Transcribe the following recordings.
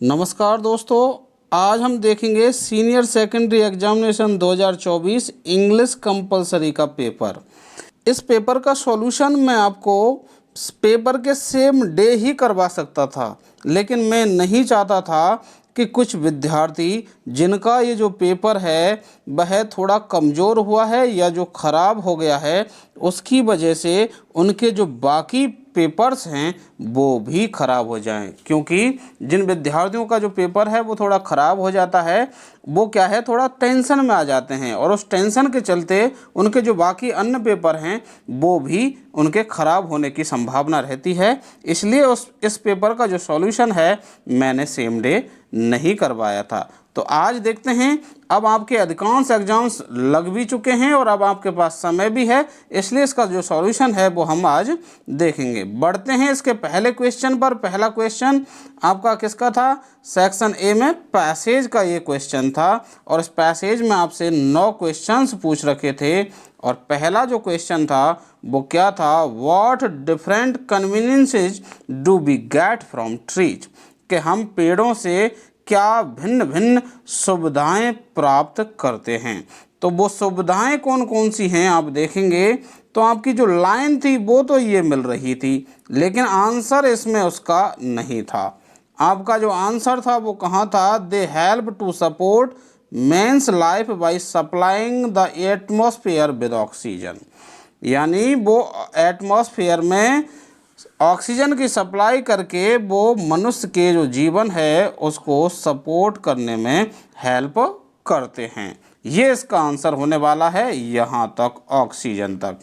नमस्कार दोस्तों, आज हम देखेंगे senior secondary examination 2024 English compulsory का पेपर। इस पेपर का सॉल्यूशन मैं आपको पेपर के सेम डे ही करवा सकता था, लेकिन मैं नहीं चाहता था कि कुछ विद्यार्थी जिनका ये जो पेपर है वह थोड़ा कमज़ोर हुआ है या जो ख़राब हो गया है, उसकी वजह से उनके जो बाकी पेपर्स हैं वो भी ख़राब हो जाएं। क्योंकि जिन विद्यार्थियों का जो पेपर है वो थोड़ा ख़राब हो जाता है, वो क्या है, थोड़ा टेंशन में आ जाते हैं और उस टेंशन के चलते उनके जो बाकी अन्य पेपर हैं वो भी उनके ख़राब होने की संभावना रहती है। इसलिए इस पेपर का जो सॉल्यूशन है मैंने सेम डे नहीं करवाया था। तो आज देखते हैं, अब आपके अधिकांश एग्जाम्स लग भी चुके हैं और अब आपके पास समय भी है, इसलिए इसका जो सॉल्यूशन है वो हम आज देखेंगे। बढ़ते हैं इसके पहले क्वेश्चन पर। पहला क्वेश्चन आपका किसका था? सेक्शन ए में पैसेज का ये क्वेश्चन था और इस पैसेज में आपसे 9 क्वेश्चंस पूछ रखे थे और पहला जो क्वेश्चन था वो क्या था? What different conveniences do we get from trees, कि हम पेड़ों से क्या भिन्न भिन्न सुविधाएं प्राप्त करते हैं। तो वो सुविधाएं कौन कौन सी हैं आप देखेंगे तो आपकी जो लाइन थी वो तो ये मिल रही थी, लेकिन आंसर इसमें उसका नहीं था। आपका जो आंसर था वो कहाँ था? They help to support man's life by supplying the atmosphere with oxygen, यानी वो एटमॉस्फेयर में ऑक्सीजन की सप्लाई करके वो मनुष्य के जो जीवन है उसको सपोर्ट करने में हेल्प करते हैं। ये इसका आंसर होने वाला है, यहाँ तक ऑक्सीजन तक।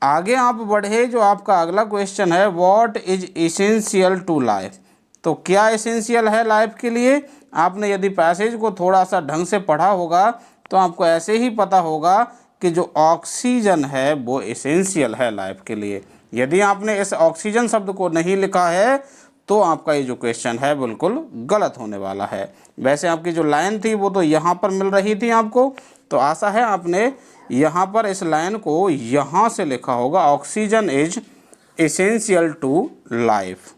आगे आप बढ़े, जो आपका अगला क्वेश्चन है, what is essential to life, तो क्या एसेंशियल है लाइफ के लिए? आपने यदि पैसेज को थोड़ा सा ढंग से पढ़ा होगा तो आपको ऐसे ही पता होगा कि जो ऑक्सीजन है वो एसेंशियल है लाइफ के लिए। यदि आपने इस ऑक्सीजन शब्द को नहीं लिखा है तो आपका ये जो क्वेश्चन है बिल्कुल गलत होने वाला है। वैसे आपकी जो लाइन थी वो तो यहाँ पर मिल रही थी आपको, तो आशा है आपने यहाँ पर इस लाइन को यहाँ से लिखा होगा, oxygen is essential to life.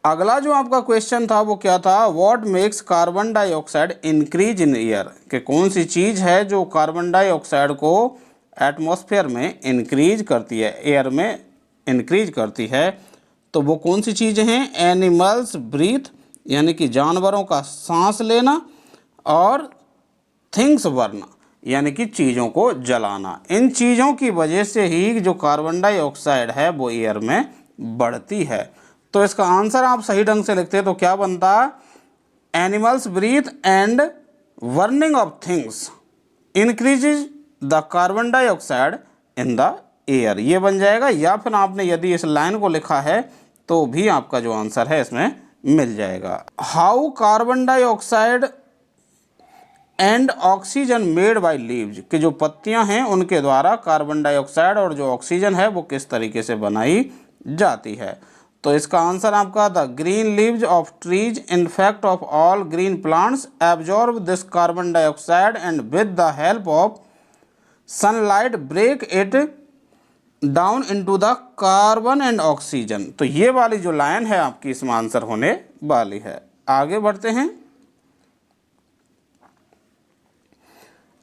अगला जो आपका क्वेश्चन था वो क्या था? What makes carbon dioxide increase in air, कि कौन सी चीज़ है जो कार्बन डाइऑक्साइड को एटमॉस्फेयर में इंक्रीज करती है, एयर में इंक्रीज करती है। तो वो कौन सी चीज़ें हैं? एनिमल्स ब्रीथ, यानी कि जानवरों का सांस लेना, और थिंग्स बर्न, यानी कि चीज़ों को जलाना। इन चीज़ों की वजह से ही जो कार्बन डाइऑक्साइड है वो एयर में बढ़ती है। तो इसका आंसर आप सही ढंग से लिखते तो क्या बनता? Animals breathe and burning of things increases the carbon dioxide in the air, ये बन जाएगा। या फिर आपने यदि इस लाइन को लिखा है तो भी आपका जो आंसर है इसमें मिल जाएगा। How carbon dioxide and oxygen made by leaves, कि जो पत्तियां हैं उनके द्वारा कार्बन डाइऑक्साइड और जो ऑक्सीजन है वो किस तरीके से बनाई जाती है। तो इसका आंसर आपका, the green leaves of trees in fact of all green plants absorb this carbon dioxide and with the help of sunlight break it down into the carbon and oxygen. तो ये वाली जो लाइन है आपकी इसमें आंसर होने वाली है। आगे बढ़ते हैं।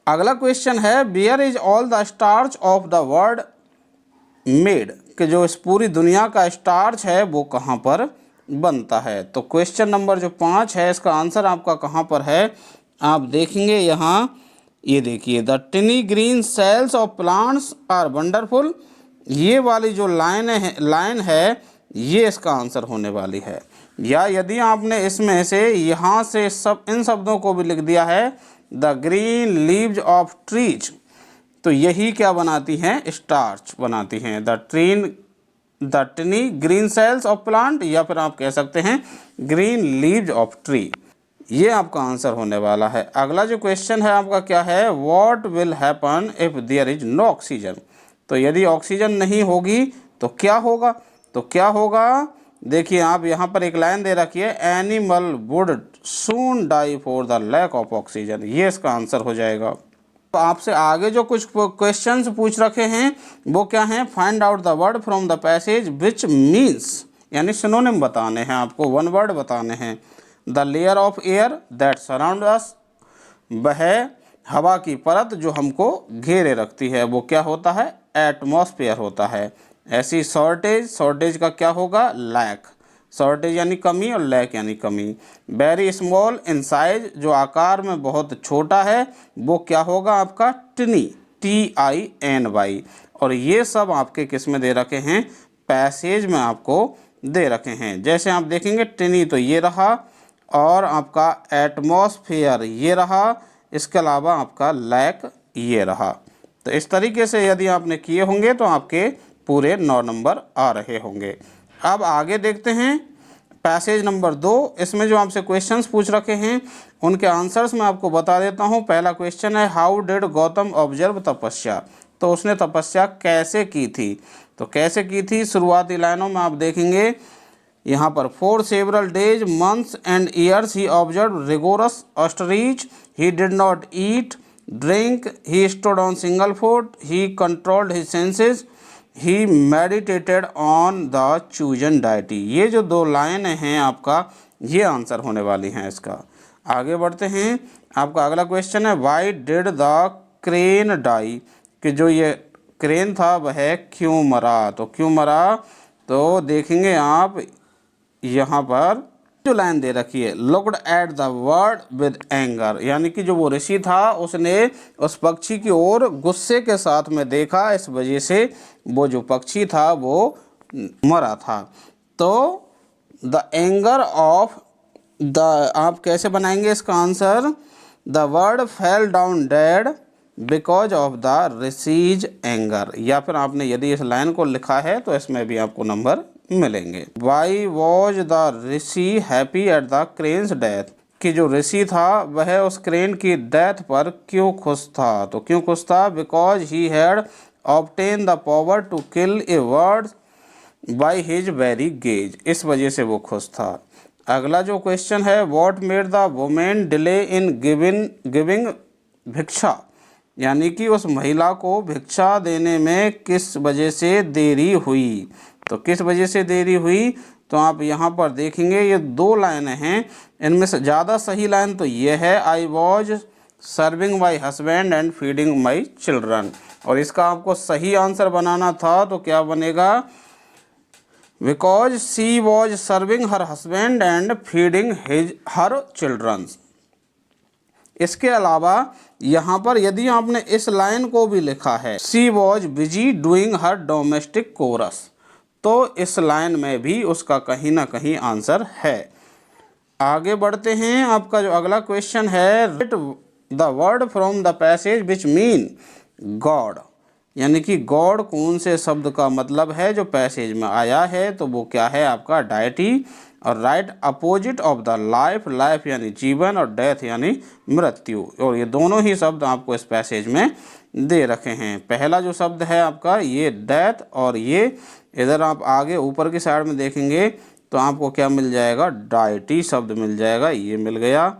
अगला क्वेश्चन है, where is all the starch of the world made, कि जो इस पूरी दुनिया का स्टार्च है वो कहाँ पर बनता है। तो क्वेश्चन नंबर जो 5 है इसका आंसर आपका कहाँ पर है? आप देखेंगे यहाँ, ये देखिए, the tiny green cells of plants are wonderful, ये वाली जो लाइन है ये इसका आंसर होने वाली है। या यदि आपने इसमें से यहाँ से सब इन शब्दों को भी लिख दिया है, the green leaves of trees, तो यही क्या बनाती हैं? स्टार्च बनाती हैं। The tiny green cells of plant, या फिर आप कह सकते हैं ग्रीन लीव्स ऑफ ट्री, ये आपका आंसर होने वाला है। अगला जो क्वेश्चन है आपका क्या है? What will happen if there is no oxygen, तो यदि ऑक्सीजन नहीं होगी तो क्या होगा? तो क्या होगा, देखिए आप यहाँ पर एक लाइन दे रखी है, animal would soon die for the lack of oxygen, ये इसका आंसर हो जाएगा। तो आपसे आगे जो कुछ क्वेश्चंस पूछ रखे हैं वो क्या हैं? Find out the word from the passage which means यानी सिनोनिम बताने हैं आपको, वन वर्ड बताने हैं। The layer of air that surround us, वह हवा की परत जो हमको घेरे रखती है वो क्या होता है, एटमॉस्फेयर होता है। ऐसी शॉर्टेज, शॉर्टेज का क्या होगा, लैक। शॉर्टेज यानी कमी और लैक यानी कमी। वेरी स्मॉल इन साइज, जो आकार में बहुत छोटा है वो क्या होगा आपका, टिनी, TINY। और ये सब आपके किस में दे रखे हैं, पैसेज में आपको दे रखे हैं। जैसे आप देखेंगे टिनी तो ये रहा, और आपका एटमॉस्फेयर ये रहा, इसके अलावा आपका लैक ये रहा। तो इस तरीके से यदि आपने किए होंगे तो आपके पूरे 9 नंबर आ रहे होंगे। अब आगे देखते हैं पैसेज नंबर 2। इसमें जो आपसे क्वेश्चंस पूछ रखे हैं उनके आंसर्स मैं आपको बता देता हूं। पहला क्वेश्चन है, हाउ डिड गौतम ऑब्जर्व तपस्या, तो उसने तपस्या कैसे की थी। तो कैसे की थी, शुरुआती लाइनों में आप देखेंगे यहाँ पर, for several days months and years he observe rigorous austerity, he did not eat drink, he stood on single foot, he controlled his senses, he meditated on the chosen deity. ये जो 2 लाइन हैं आपका, ये answer होने वाली हैं इसका। आगे बढ़ते हैं, आपका अगला क्वेश्चन है, why did the crane die, कि जो ये क्रेन था वह क्यों मरा। तो क्यों मरा, तो देखेंगे आप यहाँ पर जो लाइन दे रखी है, looked at the word with anger, यानी कि जो वो ऋषि था उसने उस पक्षी की ओर गुस्से के साथ में देखा, इस वजह से वो जो पक्षी था वो मरा था। तो द एंगर ऑफ द, आप कैसे बनाएंगे इसका answer, the word fell down dead because of the rishis anger. या फिर आपने यदि इस लाइन को लिखा है तो इसमें भी आपको नंबर मिलेंगे। Why was the Rishi happy at the cranes death, कि जो ऋषि था वह उस क्रेन की डेथ पर क्यों खुश था। तो क्यों खुश था, because he had obtain the power to kill a bird by his very gaze, इस वजह से वो खुश था। अगला जो क्वेश्चन है, what made the women delay in giving भिक्षा, यानी कि उस महिला को भिक्षा देने में किस वजह से देरी हुई। तो किस वजह से देरी हुई, तो आप यहाँ पर देखेंगे ये 2 लाइनें हैं, इनमें से ज़्यादा सही लाइन तो ये है, I was serving my husband and feeding my children. और इसका आपको सही आंसर बनाना था तो क्या बनेगा, because she was serving her husband and feeding her childrens. इसके अलावा यहाँ पर यदि आपने इस लाइन को भी लिखा है, she was busy doing her domestic chores, तो इस लाइन में भी उसका कहीं ना कहीं आंसर है। आगे बढ़ते हैं, आपका जो अगला क्वेश्चन है, right the word from the passage which mean God, यानी कि गॉड कौन से शब्द का मतलब है जो पैसेज में आया है, तो वो क्या है आपका, डाइटी। और right opposite of the life, life यानी जीवन और डेथ यानी मृत्यु, और ये दोनों ही शब्द आपको इस पैसेज में दे रखे हैं। पहला जो शब्द है आपका ये डेथ, और ये इधर आप आगे ऊपर की साइड में देखेंगे तो आपको क्या मिल जाएगा, डाइटी शब्द मिल जाएगा, ये मिल गया।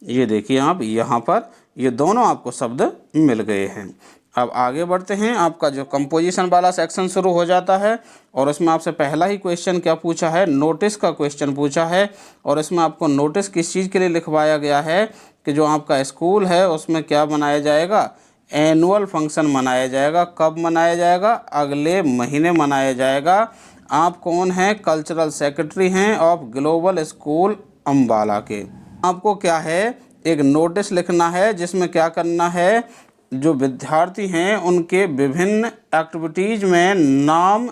ये देखिए आप यहाँ पर ये दोनों आपको शब्द मिल गए हैं। अब आगे बढ़ते हैं, आपका जो कंपोजिशन वाला सेक्शन शुरू हो जाता है, और इसमें आपसे पहला ही क्वेश्चन क्या पूछा है, नोटिस का क्वेश्चन पूछा है। और इसमें आपको नोटिस किस चीज़ के लिए लिखवाया गया है कि जो आपका स्कूल है उसमें क्या मनाया जाएगा, एनुअल फंक्शन मनाया जाएगा। कब मनाया जाएगा, अगले महीने मनाया जाएगा। आप कौन हैं, कल्चरल सेक्रेटरी हैं ऑफ ग्लोबल स्कूल अम्बाला के। आपको क्या है, एक नोटिस लिखना है जिसमें क्या करना है, जो विद्यार्थी हैं उनके विभिन्न एक्टिविटीज़ में नाम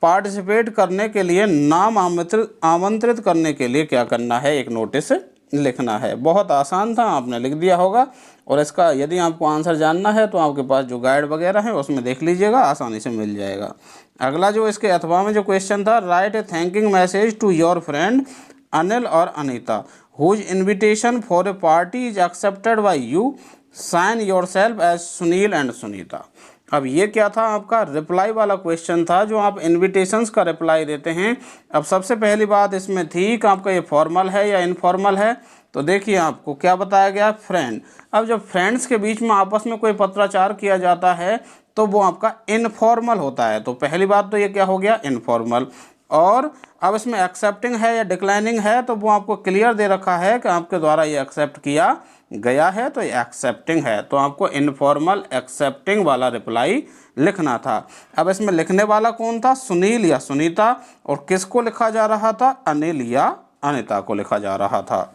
पार्टिसिपेट करने के लिए, नाम आमंत्रित करने के लिए क्या करना है, एक नोटिस लिखना है। बहुत आसान था, आपने लिख दिया होगा। और इसका यदि आपको आंसर जानना है तो आपके पास जो गाइड वगैरह है उसमें देख लीजिएगा, आसानी से मिल जाएगा। अगला जो इसके अथवा में जो क्वेश्चन था, write a thanking message to your friend Anil और Anita whose invitation for a party is accepted by you, sign yourself as Sunil and Sunita. अब ये क्या था, आपका रिप्लाई वाला क्वेश्चन था, जो आप इन्विटेशंस का रिप्लाई देते हैं। अब सबसे पहली बात इसमें थी कि आपका ये फॉर्मल है या इनफॉर्मल है। तो देखिए आपको क्या बताया गया, फ्रेंड। अब जब फ्रेंड्स के बीच में आपस में कोई पत्राचार किया जाता है तो वो आपका इनफॉर्मल होता है। तो पहली बात तो ये क्या हो गया, इनफॉर्मल। और अब इसमें एक्सेप्टिंग है या डिक्लाइनिंग है तो वो आपको क्लियर दे रखा है कि आपके द्वारा ये एक्सेप्ट किया गया है, तो ये एक्सेप्टिंग है। तो आपको इनफॉर्मल एक्सेप्टिंग वाला रिप्लाई लिखना था। अब इसमें लिखने वाला कौन था, सुनील या सुनीता, और किसको लिखा जा रहा था, अनिल या अनिता को लिखा जा रहा था।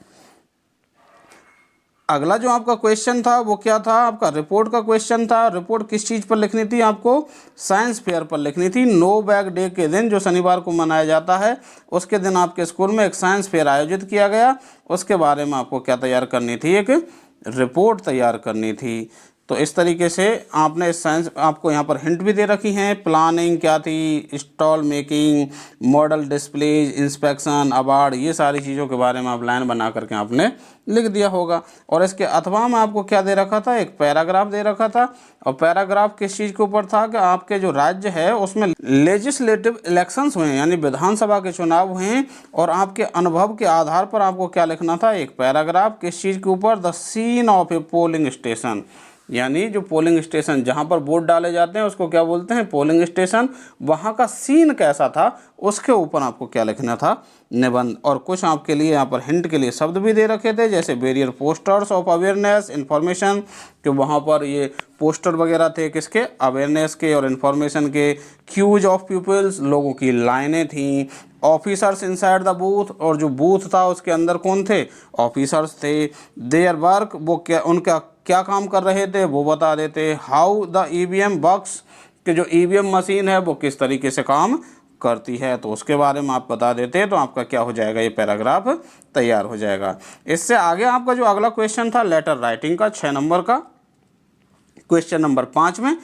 अगला जो आपका क्वेश्चन था वो क्या था, आपका रिपोर्ट का क्वेश्चन था। रिपोर्ट किस चीज़ पर लिखनी थी, आपको साइंस फेयर पर लिखनी थी। नो बैग डे के दिन, जो शनिवार को मनाया जाता है, उसके दिन आपके स्कूल में एक साइंस फेयर आयोजित किया गया। उसके बारे में आपको क्या तैयार करनी थी, एक रिपोर्ट तैयार करनी थी। तो इस तरीके से आपने साइंस, आपको यहाँ पर हिंट भी दे रखी हैं। प्लानिंग क्या थी, stall making, model displays, inspection, award, ये सारी चीज़ों के बारे में आप लाइन बना करके आपने लिख दिया होगा। और इसके अथवा में आपको क्या दे रखा था, एक पैराग्राफ दे रखा था। और पैराग्राफ किस चीज़ के ऊपर था कि आपके जो राज्य है उसमें लेजिस्लेटिव इलेक्शंस हुए हैं, यानी विधानसभा के चुनाव हुए हैं, और आपके अनुभव के आधार पर आपको क्या लिखना था, एक पैराग्राफ। किस चीज़ के ऊपर, the scene of a polling station, यानी जो पोलिंग स्टेशन जहाँ पर वोट डाले जाते हैं उसको क्या बोलते हैं, पोलिंग स्टेशन। वहाँ का सीन कैसा था उसके ऊपर आपको क्या लिखना था, निबंध। और कुछ आपके लिए यहाँ पर हिंट के लिए शब्द भी दे रखे थे, जैसे barrier posters of awareness information, कि वहाँ पर ये पोस्टर वगैरह थे किसके, अवेयरनेस के और इन्फॉर्मेशन के। क्यूज ऑफ पीपल्स, लोगों की लाइनें थीं। ऑफिसर्स इनसाइड द बूथ, और जो बूथ था उसके अंदर कौन थे, ऑफिसर्स थे। देयर वर्क, वो क्या, उनका क्या काम कर रहे थे वो बता देते। हाउ द ईवीएम वर्क्स, कि जो ईवीएम मशीन है वो किस तरीके से काम करती है, तो उसके बारे में आप बता देते। तो आपका क्या हो जाएगा, ये पैराग्राफ तैयार हो जाएगा। इससे आगे आपका जो अगला क्वेश्चन था लेटर राइटिंग का, 6 नंबर का क्वेश्चन नंबर 5 में।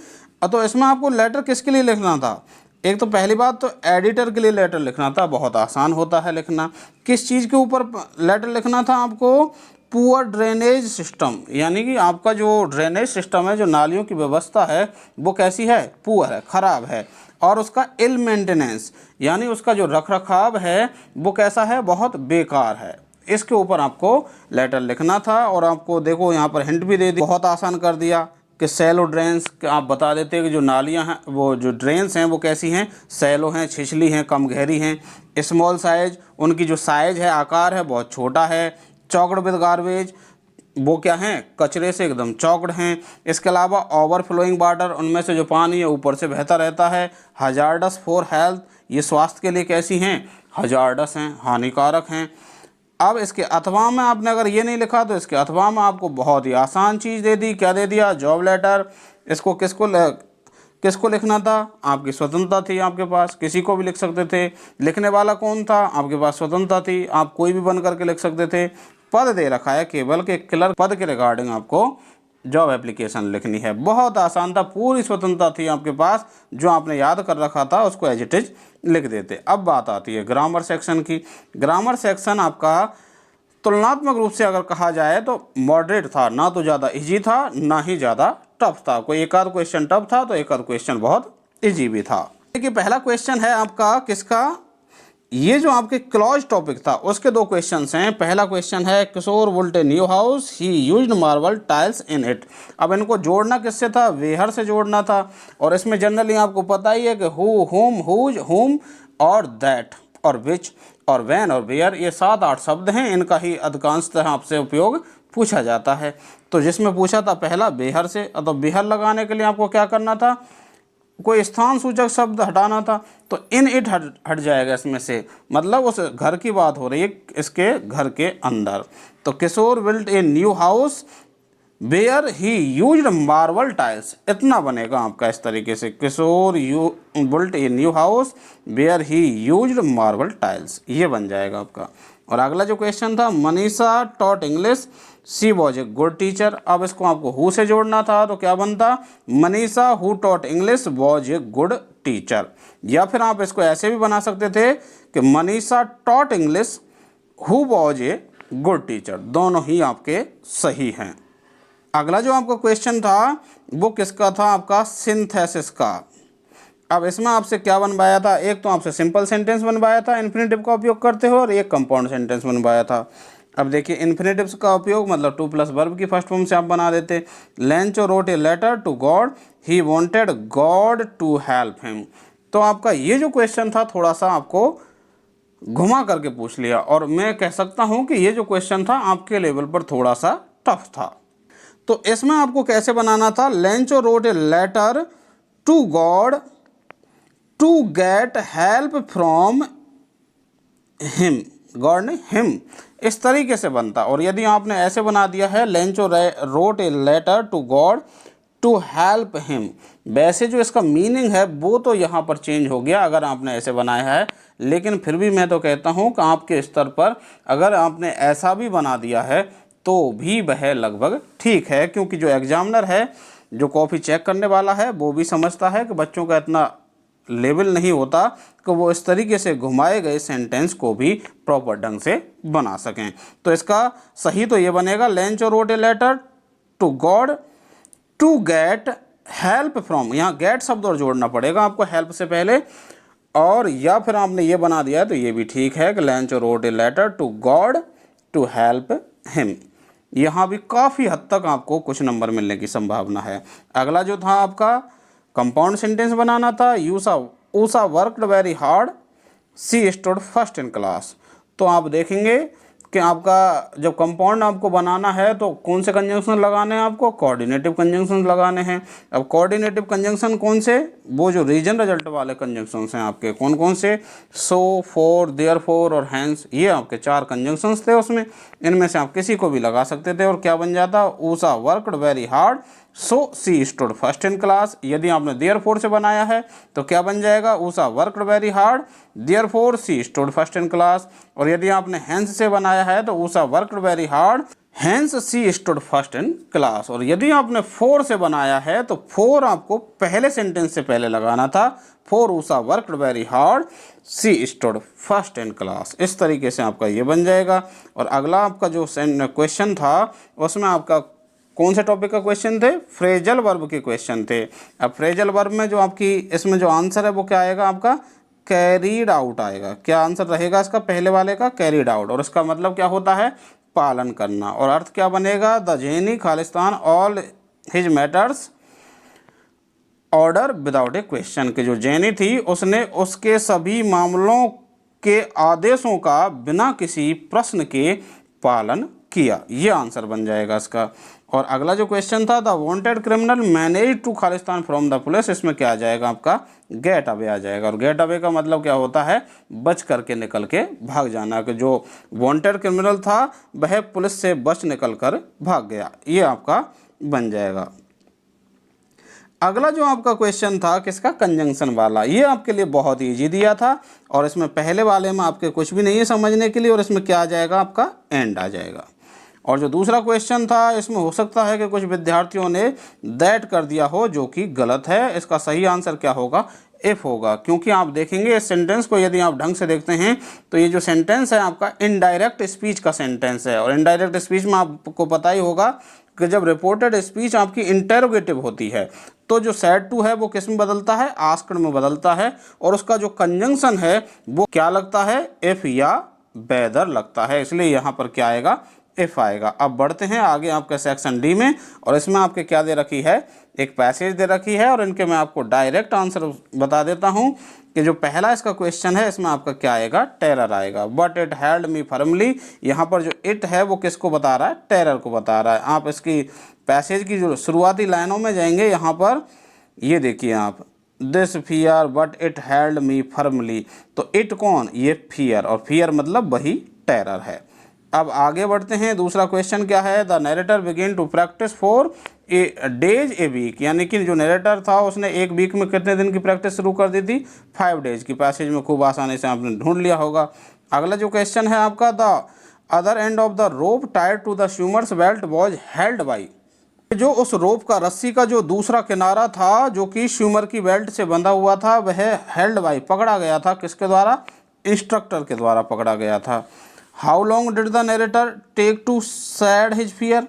तो इसमें आपको लेटर किसके लिए लिखना था, एक तो पहली बात तो एडिटर के लिए लेटर लिखना था, बहुत आसान होता है लिखना। किस चीज़ के ऊपर लेटर लिखना था आपको, पुअर ड्रेनेज सिस्टम, यानी कि आपका जो ड्रेनेज सिस्टम है, जो नालियों की व्यवस्था है वो कैसी है, पुअर है, ख़राब है। और उसका इल मेंटेनेंस, यानी उसका जो रख रखाव है वो कैसा है, बहुत बेकार है। इसके ऊपर आपको लेटर लिखना था। और आपको देखो यहाँ पर हिंट भी दे दी, बहुत आसान कर दिया कि सैलो ड्रेन्स, आप बता देते कि जो नालियाँ हैं, वो जो ड्रेन्स हैं वो कैसी हैं, सैलो हैं, छिछली हैं, कम गहरी हैं। स्मॉल साइज, उनकी जो साइज है, आकार है, बहुत छोटा है। चॉकड विद गार्बेज, वो क्या हैं, कचरे से एकदम चॉकड हैं। इसके अलावा ओवरफ्लोइंग वाटर, उनमें से जो पानी है ऊपर से बहता रहता है। हजार्डस फॉर हेल्थ, ये स्वास्थ्य के लिए कैसी हैं, हजार्डस हैं, हानिकारक हैं। अब इसके अथवा में आपने अगर ये नहीं लिखा तो इसके अथवा में आपको बहुत ही आसान चीज़ दे दी, क्या दे दिया, जॉब लेटर। इसको किसको लिखना था, आपकी स्वतंत्रता थी, आपके पास किसी को भी लिख सकते थे। लिखने वाला कौन था, आपके पास स्वतंत्रता थी, आप कोई भी बन करके लिख सकते थे। पद दे रखा है केवल कि क्लर्क पद के रिगार्डिंग आपको जॉब एप्लीकेशन लिखनी है। बहुत आसान था, पूरी स्वतंत्रता थी आपके पास, जो आपने याद कर रखा था उसको एज इट इज लिख देते। अब बात आती है ग्रामर सेक्शन की। ग्रामर सेक्शन आपका तुलनात्मक रूप से अगर कहा जाए तो मॉडरेट था, ना तो ज़्यादा इजी था ना ही ज़्यादा टफ था। कोई एक आध क्वेश्चन टफ था तो एक आध क्वेश्चन बहुत इजी भी था। देखिए पहला क्वेश्चन है आपका किसका, ये जो आपके क्लॉज टॉपिक था उसके 2 क्वेश्चंस हैं। पहला क्वेश्चन है Kishore built a new house, he used marble tiles in it. अब इनको जोड़ना किससे था, वेहर से जोड़ना था। और इसमें जनरली आपको पता ही है कि हु, हुम, हुज, हुम और दैट और विच और वैन और वेयर, ये 7-8 शब्द हैं। इनका ही अधिकांशतः आपसे उपयोग पूछा जाता है। तो जिसमें पूछा था पहला बेहर से, तो बेहर लगाने के लिए आपको क्या करना था, कोई स्थान सूचक शब्द हटाना था। तो इन इट हट जाएगा इसमें से, मतलब उस घर की बात हो रही है, इसके घर के अंदर। तो Kishore built a new house where he used marble tiles, इतना बनेगा आपका इस तरीके से, Kishore built a new house where he used marble tiles, ये बन जाएगा आपका। और अगला जो क्वेश्चन था, Manisha taught English, she was a good teacher. अब इसको आपको हु से जोड़ना था तो क्या बनता, Manisha who taught English was a good teacher. या फिर आप इसको ऐसे भी बना सकते थे कि Manisha taught English who was a good teacher. दोनों ही आपके सही हैं। अगला जो आपका क्वेश्चन था वो किसका था, आपका सिंथेसिस का। अब इसमें आपसे क्या बनवाया था, एक तो आपसे सिंपल सेंटेंस बनवाया था इन्फिनेटिव का उपयोग करते हो, और एक कंपाउंड सेंटेंस बनवाया था। अब देखिए इन्फिनेटिव्स का उपयोग मतलब टू प्लस वर्ब की फर्स्ट फॉर्म से आप बना देते। Lencho wrote a letter to God, he wanted God to help him. तो आपका ये जो क्वेश्चन था थोड़ा सा आपको घुमा करके पूछ लिया, और मैं कह सकता हूँ कि ये जो क्वेश्चन था आपके लेवल पर थोड़ा सा टफ था। तो इसमें आपको कैसे बनाना था, Lencho wrote a letter to God to get help from him, God ने हिम, इस तरीके से बनता। और यदि आपने ऐसे बना दिया है, Lencho wrote a letter to God to help him, वैसे जो इसका मीनिंग है वो तो यहाँ पर चेंज हो गया अगर आपने ऐसे बनाया है, लेकिन फिर भी मैं तो कहता हूँ कि आपके स्तर पर अगर आपने ऐसा भी बना दिया है तो भी वह लगभग ठीक है, क्योंकि जो एग्जामिनर है, जो कॉपी चेक करने वाला है, वो भी समझता है कि बच्चों का इतना लेवल नहीं होता कि वो इस तरीके से घुमाए गए सेंटेंस को भी प्रॉपर ढंग से बना सकें। तो इसका सही तो ये बनेगा, Lencho wrote a letter to God to get help from, यहाँ गेट शब्द और जोड़ना पड़ेगा आपको हेल्प से पहले, और या फिर आपने ये बना दिया है तो ये भी ठीक है कि Lencho wrote a letter to God to help him. यहाँ भी काफ़ी हद तक आपको कुछ नंबर मिलने की संभावना है। अगला जो था आपका कंपाउंड सेंटेंस बनाना था, Usha worked very hard, C stood first in class. तो आप देखेंगे कि आपका जब कंपाउंड आपको बनाना है तो कौन से कंजंक्शन लगाने हैं, आपको कोऑर्डिनेटिव कंजंक्शन लगाने हैं। अब कोऑर्डिनेटिव कंजंक्शन कौन से, वो जो रीजन रिजल्ट वाले कंजंक्शंस हैं आपके, कौन कौन से, सो, फॉर, देयरफॉर और हैंस, ये आपके 4 कंजंक्शंस थे उसमें, इनमें से आप किसी को भी लगा सकते थे और क्या बन जाता, Usha worked very hard so C stood first in class. यदि आपने देयरफॉर से बनाया है तो क्या बन जाएगा, Usha worked very hard therefore she stood first in class. और यदि आपने हैंस से बनाया है तो Usha worked very hard hence she stood first in class. और यदि आपने फोर से बनाया है तो फोर आपको पहले सेंटेंस से पहले लगाना था, four Usha worked very hard C stood first in class. इस तरीके से आपका ये बन जाएगा। और अगला आपका जो क्वेश्चन था उसमें आपका कौन से टॉपिक का क्वेश्चन थे, फ्रेजल वर्ब के क्वेश्चन थे। अब फ्रेजल वर्ब में जो आपकी इसमें जो आंसर है वो क्या आएगा, आपका कैरीड आउट आएगा। क्या आंसर रहेगा इसका, पहले वाले का कैरीड आउट, और इसका मतलब क्या होता है, पालन करना। और अर्थ क्या बनेगा, the jenny Khalistan all his matters order without A question, के जो जेनी थी उसने उसके सभी मामलों के आदेशों का बिना किसी प्रश्न के पालन किया। ये आंसर बन जाएगा इसका। और अगला जो क्वेश्चन था, the wanted criminal manage to Khalistan from the police, इसमें क्या आ जाएगा आपका, गेट अवे आ जाएगा। और गेट अवे का मतलब क्या होता है, बच करके निकल के भाग जाना, कि जो वांटेड क्रिमिनल था वह पुलिस से बच निकल कर भाग गया, ये आपका बन जाएगा। अगला जो आपका क्वेश्चन था किसका, कंजंक्शन वाला, ये आपके लिए बहुत ईजी दिया था। और इसमें पहले वाले में आपके कुछ भी नहीं है समझने के लिए, और इसमें क्या आ जाएगा, आपका एंड आ जाएगा। और जो दूसरा क्वेश्चन था इसमें हो सकता है कि कुछ विद्यार्थियों ने दैट कर दिया हो, जो कि गलत है। इसका सही आंसर क्या होगा, इफ होगा, क्योंकि आप देखेंगे इस सेंटेंस को यदि आप ढंग से देखते हैं तो ये जो सेंटेंस है आपका इनडायरेक्ट स्पीच का सेंटेंस है। और इनडायरेक्ट स्पीच में आपको पता ही होगा कि जब रिपोर्टेड स्पीच आपकी इंटेरोगेटिव होती है तो जो सेड टू है वो किस में बदलता है, आस्क्ड में बदलता है। और उसका जो कंजंक्शन है वो क्या लगता है, इफ या वेदर लगता है, इसलिए यहाँ पर क्या आएगा, इफ आएगा। अब बढ़ते हैं आगे आपके सेक्शन डी में, और इसमें आपके क्या दे रखी है, एक पैसेज दे रखी है, और इनके मैं आपको डायरेक्ट आंसर बता देता हूं कि जो पहला इसका क्वेश्चन है इसमें आपका क्या आएगा, टेरर आएगा। But it held me firmly, यहाँ पर जो इट है वो किसको बता रहा है, टेरर को बता रहा है। आप इसकी पैसेज की जो शुरुआती लाइनों में जाएंगे, यहाँ पर ये देखिए आप, this fear but it held me firmly, तो इट कौन, ये फियर, और फियर मतलब वही टेरर है। अब आगे बढ़ते हैं, दूसरा क्वेश्चन क्या है, the narrator begin to practice for a days a week, यानी कि जो नरेटर था उसने एक वीक में कितने दिन की प्रैक्टिस शुरू कर दी थी, 5 डेज की। पैसेज में खूब आसानी से आपने ढूंढ लिया होगा। अगला जो क्वेश्चन है आपका, the other end of the rope tied to the swimmer's belt was held by, जो उस रोप का, रस्सी का जो दूसरा किनारा था जो कि स्विमर की बेल्ट से बंधा हुआ था, वह हेल्ड बाई पकड़ा गया था, किसके द्वारा, इंस्ट्रक्टर के द्वारा पकड़ा गया था। How long did the narrator take to shed his fear,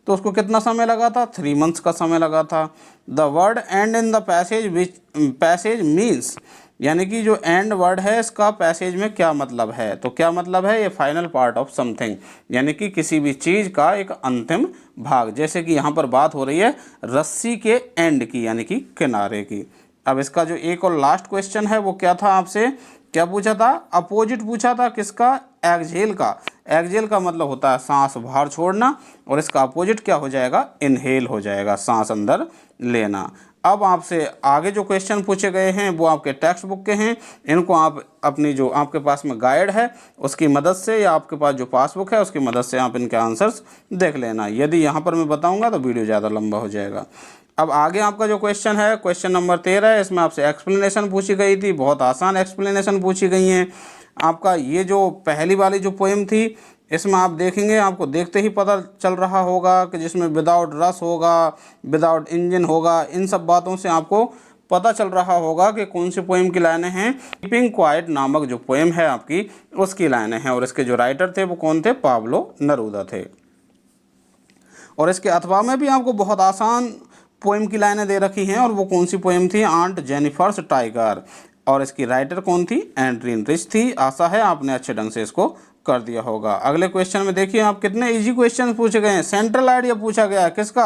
तो उसको कितना समय लगा था, 3 मंथ्स का समय लगा था। The word and in the passage which passage means, यानी कि जो एंड वर्ड है इसका पैसेज में क्या मतलब है, तो क्या मतलब है, ये फाइनल पार्ट ऑफ समथिंग, यानी कि किसी भी चीज़ का एक अंतिम भाग। जैसे कि यहाँ पर बात हो रही है रस्सी के एंड की, यानी कि किनारे की। अब इसका जो एक और लास्ट क्वेश्चन है वो क्या था, आपसे क्या पूछा था, अपोजिट पूछा था किसका, एक्सहेल का। एक्सहेल का मतलब होता है सांस बाहर छोड़ना, और इसका अपोजिट क्या हो जाएगा, इनहेल हो जाएगा, सांस अंदर लेना। अब आपसे आगे जो क्वेश्चन पूछे गए हैं वो आपके टेक्स्ट बुक के हैं, इनको आप अपनी जो आपके पास में गाइड है उसकी मदद से या आपके पास जो पासबुक है उसकी मदद से आप इनके आंसर्स देख लेना। यदि यहाँ पर मैं बताऊँगा तो वीडियो ज़्यादा लंबा हो जाएगा। अब आगे आपका जो क्वेश्चन है, क्वेश्चन नंबर 13 है, इसमें आपसे एक्सप्लेनेशन पूछी गई थी, बहुत आसान एक्सप्लेनेशन पूछी गई हैं। आपका ये जो पहली वाली जो पोएम थी इसमें आप देखेंगे, आपको देखते ही पता चल रहा होगा कि जिसमें विदाउट रस होगा, विदाउट इंजन होगा, इन सब बातों से आपको पता चल रहा होगा कि कौन सी पोएम की लाइनें हैं। कीपिंग क्वाइट नामक जो पोएम है आपकी उसकी लाइनें हैं, और इसके जो राइटर थे वो कौन थे, पाब्लो नेरूदा थे। और इसके अथवा में भी आपको बहुत आसान पोएम की लाइनें दे रखी हैं, और वो कौन सी पोएम थी, आंट जेनिफर्स टाइगर, और इसकी राइटर कौन थी, एंड्रीन रिच थी। आशा है आपने अच्छे ढंग से इसको कर दिया होगा। अगले क्वेश्चन में देखिए आप कितने इजी क्वेश्चन पूछे गए हैं। सेंट्रल आइडिया पूछा गया है किसका,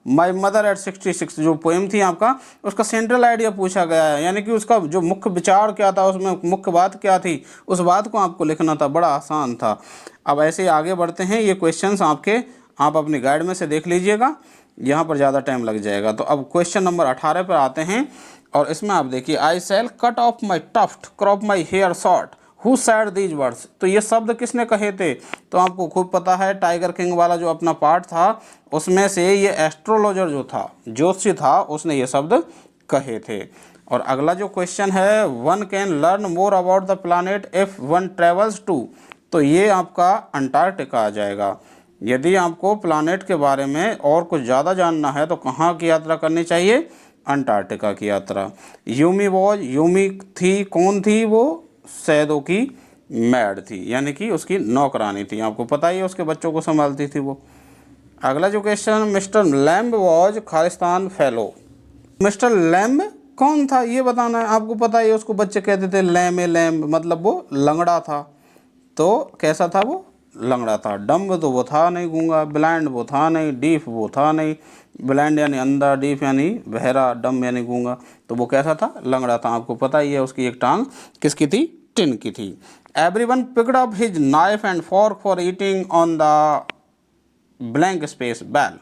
माय मदर एट 66 जो पोएम थी आपका उसका सेंट्रल आइडिया पूछा गया है, यानी कि उसका जो मुख्य विचार क्या था, उसमें मुख्य बात क्या थी, उस बात को आपको लिखना था, बड़ा आसान था। अब ऐसे ही आगे बढ़ते हैं, ये क्वेश्चंस आपके आप अपनी गाइड में से देख लीजिएगा, यहाँ पर ज़्यादा टाइम लग जाएगा। तो अब क्वेश्चन नंबर 18 पर आते हैं, और इसमें आप देखिए, I shall cut off my tuft crop my hair short who said these words. तो ये शब्द किसने कहे थे, तो आपको खूब पता है टाइगर किंग वाला जो अपना पार्ट था उसमें से ये एस्ट्रोलॉजर जो था, ज्योतिषी था, उसने ये शब्द कहे थे। और अगला जो क्वेश्चन है, one can learn more about the planet if one travels to, तो ये आपका अंटार्कटिका आ जाएगा। यदि आपको प्लानट के बारे में और कुछ ज़्यादा जानना है तो कहाँ की यात्रा करनी चाहिए, अंटार्कटिका की यात्रा। यूमी वॉज, यूमी थी, कौन थी वो, सैदों की मैड थी, यानी कि उसकी नौकरानी थी, आपको पता ही है उसके बच्चों को संभालती थी वो। अगला जो question, mister lamb was Khalistan fellow. Mister lamb कौन था ये बताना है, आपको पता ही है उसको बच्चे कहते थे लैम्ब, लैम्ब मतलब वो लंगड़ा था। तो कैसा था वो, लंगड़ा था। डम्ब तो वो था नहीं गूंगा, ब्लाइंड वो था नहीं, डीफ वो था नहीं, ब्लाइंड यानी अंधा, डीफ यानी बहरा, डम्ब यानी गूंगा, तो वो कैसा था, लंगड़ा था। आपको पता ही है उसकी एक टांग किसकी थी, टिन की थी। Everyone picked up his knife and fork for eating on the blank space bell,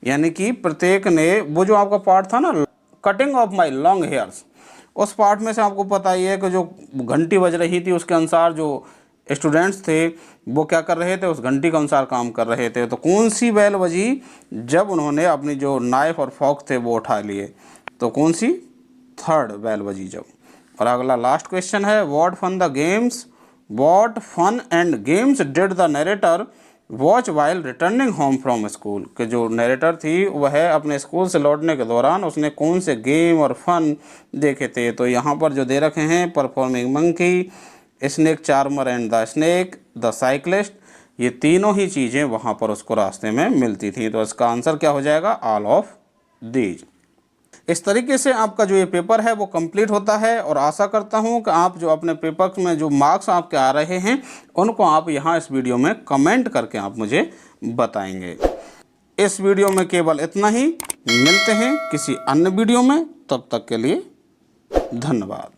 यानी कि प्रत्येक ने, वो जो आपका पार्ट था ना cutting of my long hairs, उस पार्ट में से आपको पता ही है कि जो घंटी बज रही थी उसके अनुसार जो स्टूडेंट्स थे वो क्या कर रहे थे, उस घंटी के अनुसार काम कर रहे थे। तो कौन सी बेल बजी, जब उन्होंने अपनी जो नाइफ और फॉर्क थे वो उठा लिए, तो कौन सी, थर्ड बेल बजी जब। और अगला लास्ट क्वेश्चन है, what fun and games did the narrator watch while returning home from school, कि जो नरेटर थी वह अपने स्कूल से लौटने के दौरान उसने कौन से गेम और फन देखे थे। तो यहाँ पर जो दे रखे हैं, performing monkey, snake charmer and the snake, the cyclist, ये तीनों ही चीज़ें वहाँ पर उसको रास्ते में मिलती थी। तो इसका आंसर क्या हो जाएगा, ऑल ऑफ दीज। इस तरीके से आपका जो ये पेपर है वो कंप्लीट होता है, और आशा करता हूँ कि आप जो अपने पेपर में जो मार्क्स आपके आ रहे हैं उनको आप यहाँ इस वीडियो में कमेंट करके आप मुझे बताएंगे। इस वीडियो में केवल इतना ही, मिलते हैं किसी अन्य वीडियो में, तब तक के लिए धन्यवाद।